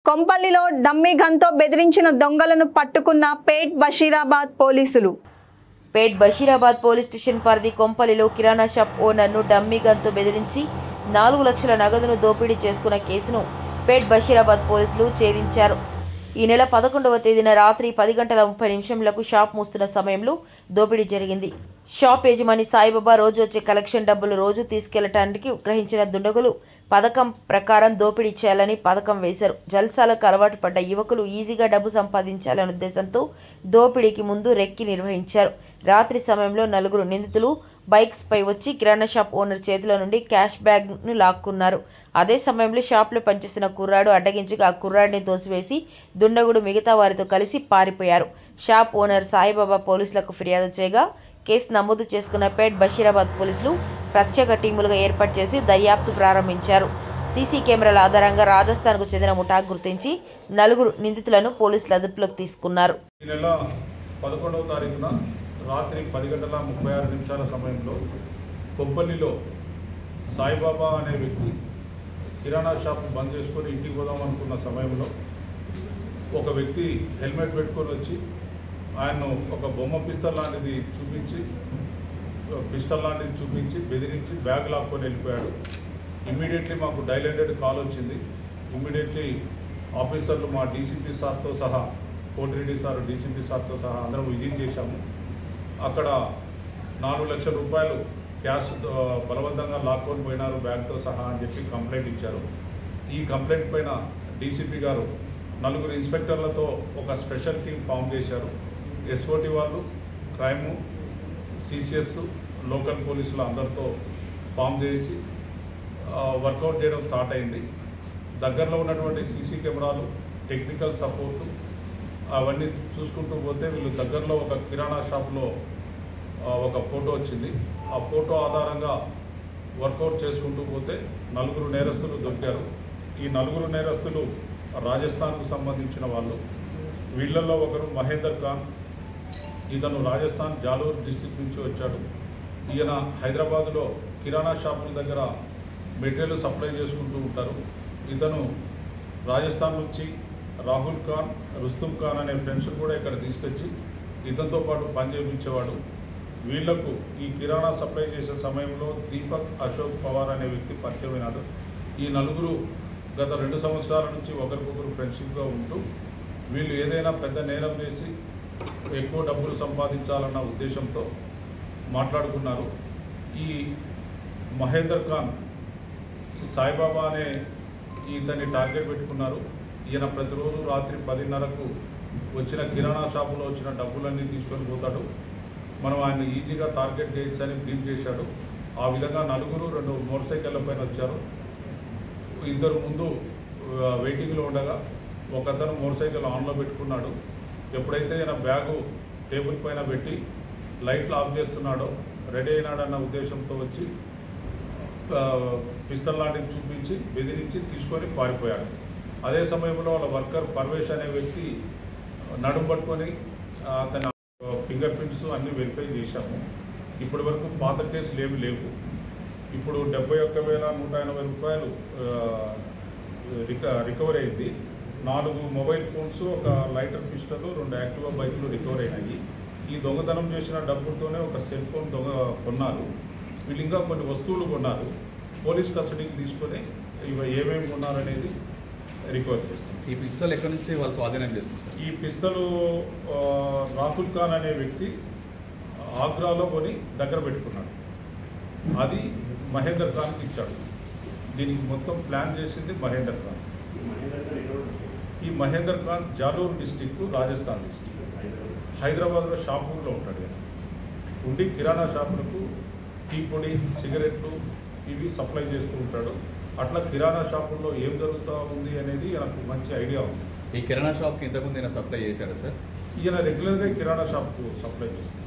కొంపల్లిలో dummy గన్తో బెదిరించిన దొంగలను పట్టుకున్న పేట్ బషీరాబాద్ పోలీసులు. పేట్ బషీరాబాద్ పోలీస్ స్టేషన్ పరిధి కొంపల్లిలో కిరాణా షాప్ ఓనర్ను డమ్మీ గన్తో బెదిరించి 4 లక్షల నగదును దోపిడీ చేసుకున్న కేసును పేట్ బషీరాబాద్ పోలీసులు ఛేదించారు. ఈ నెల 11వ తేదీన రాత్రి 10:30 షాప్ మూస్తున్న సమయంలో దోపిడీ జరిగింది. షాప్ యజమాని సాయిబాబా రోజు వచ్చే కలెక్షన్ డబ్బులు రోజు తీసుకెళ్లడానికి గ్రహించిన దుండగులు పథకం ప్రకారం దోపిడీ చేయాలని పథకం వేశారు. జల్సాలకు అలవాటు పడ్డ యువకులు ఈజీగా డబ్బు సంపాదించాలనే ఉద్దేశంతో దోపిడీకి ముందు రెక్కి నిర్వహించారు. రాత్రి సమయంలో 4 నిందితులు బైక్స్ పై వచ్చి కిరాణా షాప్ ఓనర్ చేతిలో నుండి క్యాష్ బ్యాగ్ను లాక్కున్నారు. అదే సమయంలో షాప్లో పనిచేసిన కుర్రాడు అడ్డగించగా ఆ కుర్రాడిని తోసివేసి దుండగుడు మిగతా వారితో కలిసి పారిపోయారు. షాప్ ఓనర్ సాయిబాబా పోలీసులకు ఫిర్యాదు చేయగా కేసు నమోదు చేసుకున్న పేట్ బషీరాబాద్ పోలీసులు ప్రత్యేక టీములుగా ఏర్పాటు చేసి దర్యాప్తు ప్రారంభించారు. సీసీ కెమెరాల ఆధారంగా రాజస్థాన్కు చెందిన ముఠా గుర్తించి 4 నిందితులను పోలీసులు అదుపులోకి తీసుకున్నారు. ఈ నెల 11వ తారీఖున రాత్రి 10:36 సమయంలో కొంపల్లిలో సాయిబాబా అనే వ్యక్తి కిరాణా షాప్ బంద్ చేసుకొని ఇంటికి పోదాం అనుకున్న సమయంలో ఒక వ్యక్తి హెల్మెట్ పెట్టుకొని వచ్చి ఆయన్ను ఒక బొమ్మ పిస్టల్ లాంటిది చూపించి బెదిరించి బ్యాగ్ లాక్కొని వెళ్ళిపోయాడు. ఇమ్మీడియట్లీ మాకు డైల్ 100 కాల్ వచ్చింది. ఇమ్మీడియట్లీ ఆఫీసర్లు మా డీసీపీ సార్తో సహా కోటిరెడ్డి సార్ డీసీపీ సార్తో సహా అందరం విజిట్ చేశాము. అక్కడ 4 లక్షల రూపాయలు క్యాష్ బలవంతంగా లాక్కొని పోయినారు బ్యాగ్తో సహా అని చెప్పి కంప్లైంట్ ఇచ్చారు. ఈ కంప్లైంట్ పైన డీసీపీ గారు 4 ఇన్స్పెక్టర్లతో ఒక స్పెషల్ టీం ఫామ్ చేశారు. ఎస్ఓటీ వాళ్ళు, క్రైము, సిసిఎస్, లోకల్ పోలీసులు అందరితో ఫామ్ చేసి వర్కౌట్ చేయడం స్టార్ట్ అయింది. దగ్గరలో ఉన్నటువంటి సీసీ కెమెరాలు, టెక్నికల్ సపోర్టు అవన్నీ చూసుకుంటూ పోతే వీళ్ళు దగ్గరలో ఒక కిరాణా షాప్లో ఒక ఫోటో వచ్చింది. ఆ ఫోటో ఆధారంగా వర్కౌట్ చేసుకుంటూ పోతే 4 నేరస్తులు దొరికారు. ఈ 4 నేరస్తులు రాజస్థాన్కు సంబంధించిన వాళ్ళు. వీళ్ళల్లో ఒకరు మహేందర్ ఖాన్, ఇతను రాజస్థాన్ జాలోర్ డిస్టిక్ నుంచి వచ్చాడు. ఈయన హైదరాబాదులో కిరాణా షాపుల దగ్గర మెటీరియల్ సప్లై చేసుకుంటూ ఉంటారు. ఇతను రాజస్థాన్ నుంచి రాహుల్ ఖాన్, రుస్తుమ్ ఖాన్ అనే ఫ్రెండ్స్ కూడా ఇక్కడ తీసుకొచ్చి ఇతనితో పాటు పని చేయించేవాడు. వీళ్లకు ఈ కిరాణా సప్లై చేసే సమయంలో దీపక్ అశోక్ పవార్ అనే వ్యక్తి పరిచయమైనాడు. ఈ 4 గత 2 సంవత్సరాల నుంచి ఒకరికొకరు ఫ్రెండ్షిప్గా ఉంటూ వీళ్ళు ఏదైనా పెద్ద నేరం చేసి ఎక్కువ డబ్బులు సంపాదించాలన్న ఉద్దేశంతో మాట్లాడుకున్నారు. ఈ మహేందర్ ఖాన్, ఈ సాయిబాబా అనే ఇతన్ని టార్గెట్ పెట్టుకున్నారు. ఈయన ప్రతిరోజు రాత్రి 10:30కు వచ్చిన కిరాణా షాపులో వచ్చిన డబ్బులన్నీ తీసుకొని పోతాడు. మనం ఆయన ఈజీగా టార్గెట్ చేయొచ్చని బ్రీఫ్ చేశాడు. ఆ విధంగా 4 2 మోటార్ సైకిళ్ళ పైన వచ్చారు. 2 ముందు వెయిటింగ్లో ఉండగా ఒకతను మోటార్ సైకిల్ ఆన్లో పెట్టుకున్నాడు. ఎప్పుడైతే ఈయన బ్యాగు టేబుల్ పైన పెట్టి లైట్లు ఆఫ్ చేస్తున్నాడో రెడీ అయినాడన్న ఉద్దేశంతో వచ్చి పిస్టల్ లాంటిది చూపించి బెదిరించి తీసుకొని పారిపోయాడు. అదే సమయంలో వాళ్ళ వర్కర్ పర్వేష్ అనే వ్యక్తి నడుము పట్టుకొని అతని ఫింగర్ ప్రింట్స్ అన్నీ వెరిఫై చేశాము. ఇప్పటి వరకు పాత కేసులు ఏమి లేవు. ఇప్పుడు 71,180 రూపాయలు రికవరీ అయింది. 4 మొబైల్ ఫోన్స్, ఒక లైటర్ పిస్టల్, 2 యాక్టివా బైకులు రికవర్ అయినాయి. ఈ దొంగతనం చేసిన డబ్బులతోనే ఒక సెల్ ఫోన్ కొన్నారు. వీళ్ళు ఇంకా కొన్ని వస్తువులు కొన్నారు. పోలీస్ కస్టడీకి తీసుకొని ఇవి ఏమేమి కొన్నారనేది రికవర్ చేస్తాం. ఈ పిస్తల్ ఎక్కడి నుంచి వాళ్ళు స్వాధీనం చేసుకుంటారు? ఈ పిస్తలు రాహుల్ ఖాన్ అనే వ్యక్తి ఆగ్రాలో కొని దగ్గర పెట్టుకున్నాడు. అది మహేందర్ ఖాన్కి ఇచ్చాడు. దీనికి మొత్తం ప్లాన్ చేసింది మహేందర్ ఖాన్. ఈ మహేందర్ ఖాన్ జాలోర్ డిస్టిక్, రాజస్థాన్ డిస్టిక్, హైదరాబాద్లో షాపూర్లో ఉంటాడు. ఉండి కిరాణా షాపులకు టీ పొడి, సిగరెట్లు ఇవి సప్లై చేస్తూ ఉంటాడు. అట్లా కిరాణా షాపుల్లో ఏం జరుగుతూ ఉంది అనేది నాకు మంచి ఐడియా ఉంది. ఈ కిరాణా షాప్కి ఇంతకుముందు సప్లై చేశాడు సార్? ఈయన రెగ్యులర్గా కిరాణా షాప్కు సప్లై చేస్తాడు.